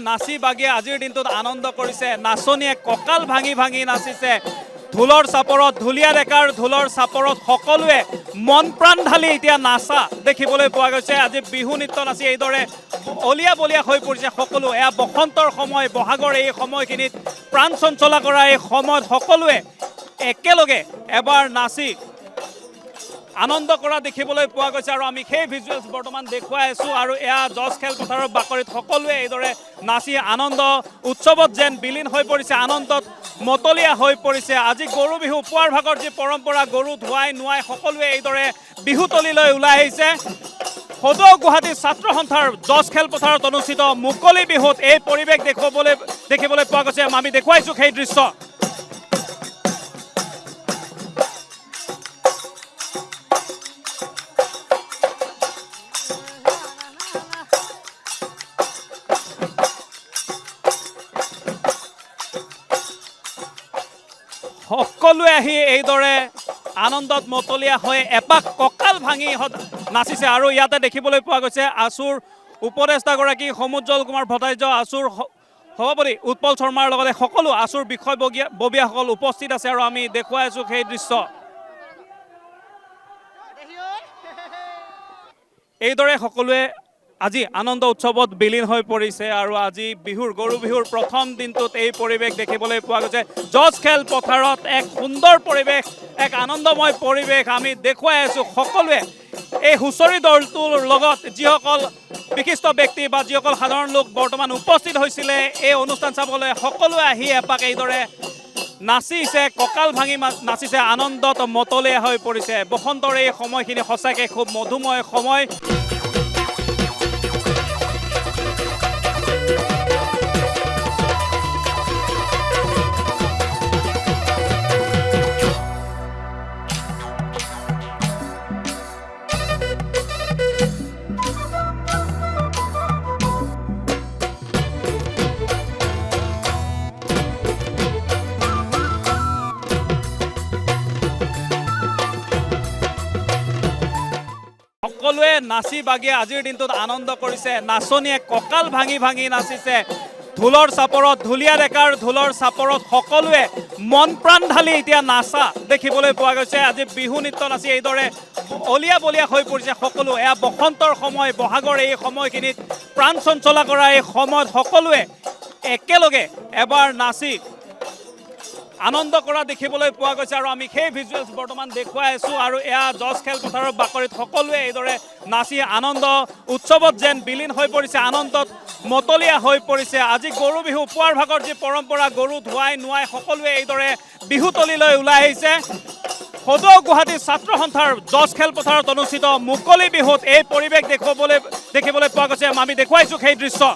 নাচি বাগি আজিৰ দিনটোত আনন্দ কৰিছে নাচনীয়ে কঁকাল ভাঙি ভাঙি নাচিছে ঢোলৰ চাপৰত ঢুলীয়া ডেকাৰ ঢোলৰ চাপৰত সকলোৱে মন প্ৰাণ ঢালি এতিয়া নাচা দেখিবলৈ পোৱা গৈছে আজি বিহু নৃত্য নাচি এইদৰে অলিয়া বলিয়া হৈ পৰিছে সকলো এয়া বসন্তৰ সময় বহাগৰ এই সময়খিনিত প্ৰাণ চঞ্চলা কৰা এই সময়ত সকলোৱে একেলগে এবাৰ নাচি আনন্দ কৰা দেখিবলৈ পোৱা গৈছে আৰু আমি সেই ভিজুৱেলছ বৰ্তমান দেখুৱাই আছোঁ আৰু এয়া জজ খেলপথাৰৰ বাকৰিত সকলোৱে এইদৰে নাচি আনন্দ উৎসৱত যেন বিলীন হৈ পৰিছে আনন্দত মতলীয়া হৈ পৰিছে আজি গৰু বিহু পুৱাৰ ভাগৰ যি পৰম্পৰা গৰু ধুৱাই নোৱাই সকলোৱে এইদৰে বিহুতলীলৈ ওলাই আহিছে সদৌ গুৱাহাটী ছাত্ৰ সন্থাৰ জজ খেলপথাৰত অনুষ্ঠিত মুকলি বিহুত এই পৰিৱেশ দেখিবলৈ পোৱা গৈছে আমি দেখুৱাইছোঁ সেই দৃশ্য সকলোৱে আহি এইদৰে আনন্দত মতলীয়া হৈ এপাক কঁকাল ভাঙি নাচিছে আৰু ইয়াতে দেখিবলৈ পোৱা গৈছে আছুৰ উপদেষ্টাগৰাকী সমুজ্জ্বল কুমাৰ ভট্টাচাৰ্য আছুৰ সভাপতি উৎপল শৰ্মাৰ লগতে সকলো আছুৰ বিষয়ববীয়াসকল উপস্থিত আছে আৰু আমি দেখুৱাই আছোঁ সেই দৃশ্য এইদৰে সকলোৱে আজি আনন্দ উৎসৱত বিলীন হৈ পৰিছে আৰু আজি গৰু বিহুৰ প্ৰথম দিনটোত এই পৰিৱেশ দেখিবলৈ পোৱা গৈছে জজ খেল পথাৰত এক সুন্দৰ পৰিৱেশ এক আনন্দময় পৰিৱেশ আমি দেখুৱাই আছোঁ সকলোৱে এই হুঁচৰি দলটোৰ লগত যিসকল বিশিষ্ট ব্যক্তি বা যিসকল সাধাৰণ লোক বৰ্তমান উপস্থিত হৈছিলে এই অনুষ্ঠান চাবলৈ সকলোৱে আহি এপাক এইদৰে নাচিছে কঁকাল ভাঙি নাচিছে আনন্দত মতলীয়া হৈ পৰিছে বসন্তৰ এই সময়খিনি সঁচাকৈ খুব মধুময় সময় সকলোৱে নাচি বাগি আজিৰ দিনটোত আনন্দ কৰিছে নাচনীয়ে কঁকাল ভাঙি ভাঙি নাচিছে ঢোলৰ চাপৰত ঢুলীয়া ডেকাৰ ঢোলৰ চাপৰত সকলোৱে মন প্ৰাণ ঢালি এতিয়া নাচা দেখিবলৈ পোৱা গৈছে আজি বিহু নৃত্য নাচি এইদৰে অলিয়া বলিয়া হৈ পৰিছে সকলো এয়া বসন্তৰ সময় বহাগৰ এই সময়খিনিত প্ৰাণ চঞ্চলা কৰা এই সময়ত সকলোৱে একেলগে এবাৰ নাচি আনন্দ কৰা দেখিবলৈ পোৱা গৈছে আৰু আমি সেই ভিজুৱেলছ বৰ্তমান দেখুৱাই আছোঁ আৰু এয়া জজ খেলপথাৰৰ বাকৰিত সকলোৱে এইদৰে নাচি আনন্দ উৎসৱত যেন বিলীন হৈ পৰিছে আনন্দত মতলীয়া হৈ পৰিছে আজি গৰু বিহু পুৱাৰ ভাগৰ যি পৰম্পৰা গৰু ধুৱাই নোৱাই সকলোৱে এইদৰে বিহুতলীলৈ ওলাই আহিছে সদৌ গুৱাহাটী ছাত্ৰ সন্থাৰ জজ খেলপথাৰত অনুষ্ঠিত মুকলি বিহুত এই পৰিৱেশ দেখিবলৈ পোৱা গৈছে আমি দেখুৱাইছোঁ সেই দৃশ্য